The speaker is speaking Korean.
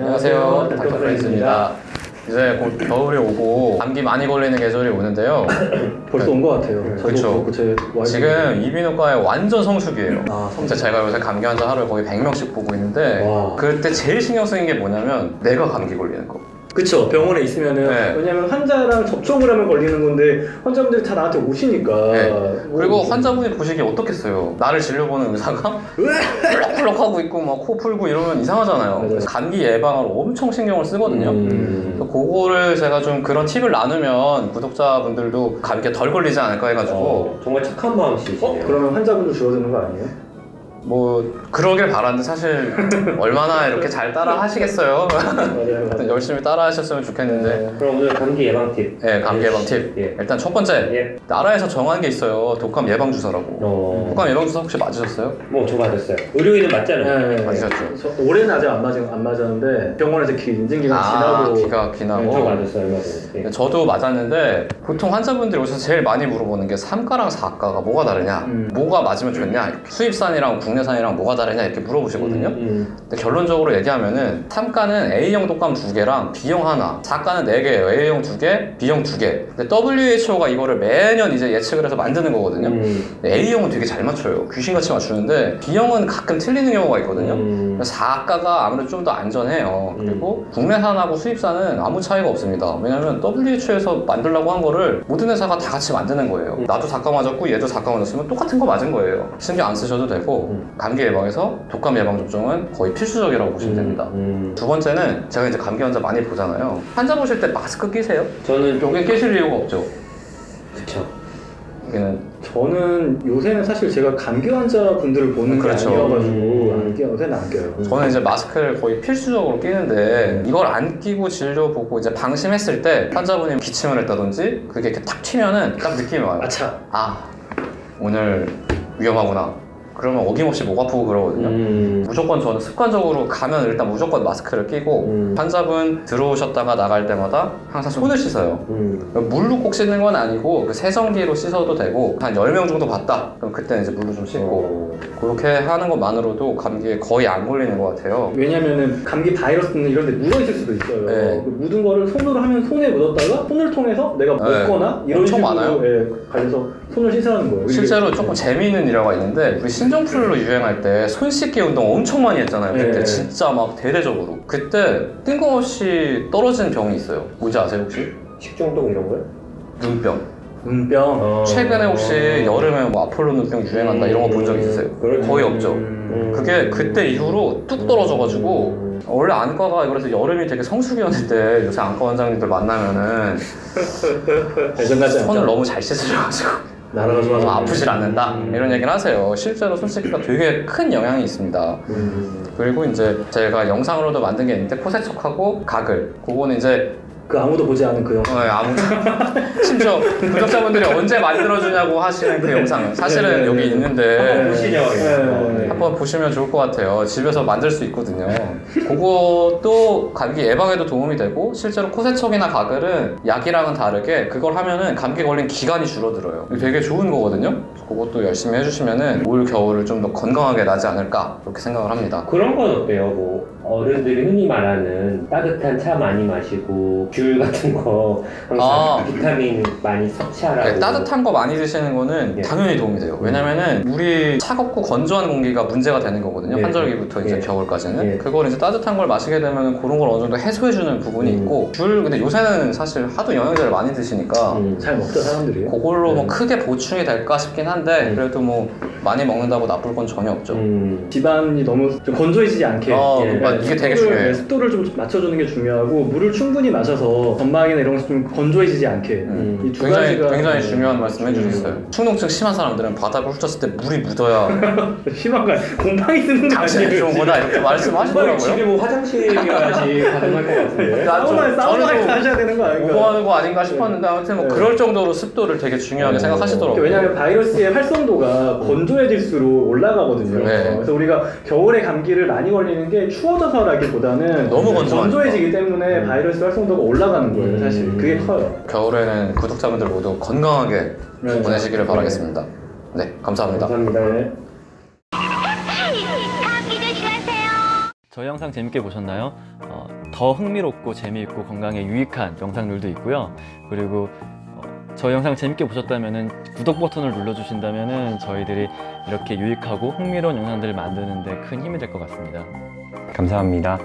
안녕하세요, 닥터 프렌즈입니다. 이제 곧 겨울이 오고 감기 많이 걸리는 계절이 오는데요. 벌써 온 것 같아요. 그렇죠. 지금 이비인후과에 완전 성수기예요. 진짜 제가 요새 감기 환자 하루에 거의 100명씩 보고 있는데 그때 제일 신경 쓰이는 게 뭐냐면 내가 감기 걸리는 거. 그쵸. 병원에 있으면은 왜냐면 환자랑 접촉을 하면 걸리는 건데 환자분들이 다 나한테 오시니까 그리고 환자분이 보시기에 어떻겠어요. 나를 진료보는 의사가 꿀럭꿀럭 하고 있고 막 코 풀고 이러면 이상하잖아요. 그래서 감기 예방을 엄청 신경을 쓰거든요. 그래서 그거를 제가 좀 그런 팁을 나누면 구독자분들도 감기에 덜 걸리지 않을까 해가지고 정말 착한 마음씨시네요. 그러면 환자분도 줄어드는 거 아니에요? 뭐 그러길 바라는데 사실 얼마나 이렇게 잘 따라 하시겠어요. 맞아요. 열심히 따라 하셨으면 좋겠는데. 그럼 오늘 감기 예방 팁. 네, 감기 예방 팁. 일단 첫 번째, 나라에서 정한 게 있어요. 독감 예방 주사라고. 독감 예방 주사 혹시 맞으셨어요? 뭐 저 맞았어요. 의료인은 맞잖아요. 맞으셨죠? 올해는 아직 안 맞았는데 병원에서 인증 기간 지나고 기나고. 저 맞았어요, 얼마 전에. 저도 맞았는데 보통 환자분들이 오셔서 제일 많이 물어보는 게 3가랑 4가가 뭐가 다르냐, 뭐가 맞으면 좋냐, 수입산이랑 국내산이랑 뭐가 다르냐 이렇게 물어보시거든요. 근데 결론적으로 얘기하면은 3가는 A형 독감 2개랑 B형 하나, 4가는 4개예요. A형 2개, B형 2개. 근데 WHO가 이거를 매년 이제 예측을 해서 만드는 거거든요. A형은 되게 잘 맞춰요. 귀신같이 맞추는데 B형은 가끔 틀리는 경우가 있거든요. 4가가 아무래도 좀 더 안전해요. 그리고 국내산하고 수입산은 아무 차이가 없습니다. 왜냐면 WHO에서 만들려고 한 거를 모든 회사가 다 같이 만드는 거예요. 나도 4가 맞았고 얘도 4가 맞았으면 똑같은 거 맞은 거예요. 신경 안 쓰셔도 되고 감기 예방에서 독감 예방 접종은 거의 필수적이라고 보시면 됩니다. 두 번째는 제가 이제 감기 환자 많이 보잖아요. 환자 보실 때 마스크 끼세요? 저는 여기 끼실 이유가 없죠. 그쵸. 저는 요새는 사실 제가 감기 환자분들을 보는 게 아니어가지고 요새는 안 껴요. 저는 이제 마스크를 거의 필수적으로 끼는데 이걸 안 끼고 진료 보고 이제 방심했을 때 환자분이 기침을 했다든지 그게 이렇게 탁 튀면은 딱 느낌이 와요. 오늘 위험하구나. 그러면 어김없이 목 아프고 그러거든요. 무조건 저는 습관적으로 가면 일단 무조건 마스크를 끼고 환자분 들어오셨다가 나갈 때마다 항상 손을 씻어요. 물로 꼭 씻는 건 아니고 그 세정기로 씻어도 되고 한 10명 정도 봤다? 그럼 그때는 이제 물로 좀 씻고 그렇게 하는 것만으로도 감기에 거의 안 걸리는 것 같아요. 왜냐면은 감기 바이러스는 이런 데 묻어있을 수도 있어요. 그 묻은 거를 손으로 하면 손에 묻었다가 손을 통해서 내가 먹거나 이런 식으로 많아요. 관련해서 손을 씻으라는 거예요. 실제로 조금 재미있는 일화가 있는데 우리 신종플루 유행할 때 손 씻기 운동 엄청 많이 했잖아요. 그때 진짜 막 대대적으로. 그때 뜬금없이 떨어진 병이 있어요. 뭔지 아세요 혹시? 식중독 이런 거요? 눈병. 최근에 혹시 여름에 뭐 아폴로 눈병 유행한다 이런 거 본 적 있으세요? 거의 없죠. 그게 그때 이후로 뚝 떨어져가지고 원래 안과가 그래서 여름이 되게 성수기였는데 요새 안과 원장님들 만나면은 손을 너무 잘 씻으셔가지고 나라가 좋아서 아프질 않는다 이런 얘기를 하세요. 실제로 손 씻기가 되게 큰 영향이 있습니다. 그리고 이제 제가 영상으로도 만든 게 있는데 코세척하고 가글, 그거는 이제 아무도 보지 않은 그 영상. 아무도. 심지어 구독자분들이 언제 만들어주냐고 하시는 그 영상 사실은 여기 있는데 한번 보시면 좋을 것 같아요. 집에서 만들 수 있거든요. 그것도 감기 예방에도 도움이 되고 실제로 코세척이나 가글은 약이랑은 다르게 그걸 하면은 감기 걸린 기간이 줄어들어요. 되게 좋은 거거든요. 그것도 열심히 해주시면은 올 겨울을 좀 더 건강하게 나지 않을까 그렇게 생각을 합니다. 그런 건 어때요? 뭐 어른들이 흔히 말하는 따뜻한 차 많이 마시고 귤 같은 거 항상 비타민 많이 섭취하라고. 따뜻한 거 많이 드시는 거는 당연히 도움이 돼요. 왜냐면은 물이 차갑고 건조한 공기가 문제가 되는 거거든요. 환절기부터 이제 겨울까지는. 그걸 이제 따뜻한 걸 마시게 되면 그런 걸 어느 정도 해소해주는 부분이 있고 근데 요새는 사실 하도 영양제를 많이 드시니까 잘 먹죠 사람들이. 그걸로 뭐 크게 보충이 될까 싶긴 한데 그래도 뭐 많이 먹는다고 나쁠 건 전혀 없죠. 집안이 너무 좀 건조해지지 않게 이게 되게 중요해요. 습도를 좀 맞춰주는 게 중요하고 물을 충분히 마셔서 전막이나 이런 거 좀 건조해지지 않게 이 두 가지가 굉장히 중요한 말씀 해주셨어요. 충농증 심한 사람들은 바닥을 훑었을 때 물이 묻어야 심한 거 곰팡이 쓰는 거 당신이 좋은 거다 이렇게 말씀하시더라고요. 집에 뭐 화장실이 가야지 가능할 것 같은데. 사우나에 가셔야 되는 거 아닌가? 오버하는 거 아닌가 싶었는데 아무튼 뭐 그럴 정도로 습도를 되게 중요하게 생각하시더라고요. 왜냐하면 바이러스의 활성도가 건조해질수록 올라가거든요. 그래서 우리가 겨울에 감기를 많이 걸리는 게 추워져서라기보다는 너무 건조해지기 때문에 바이러스 활성도가 올라가는 거예요. 사실 그게 커요. 겨울에는 구독자분들 모두 건강하게 보내시기를 바라겠습니다. 네, 감사합니다. 감사합니다. 저희 영상 재밌게 보셨나요? 더 흥미롭고 재미있고 건강에 유익한 영상들도 있고요. 그리고 저희 영상 재밌게 보셨다면 구독 버튼을 눌러주신다면 저희들이 이렇게 유익하고 흥미로운 영상들을 만드는 데 큰 힘이 될 것 같습니다. 감사합니다.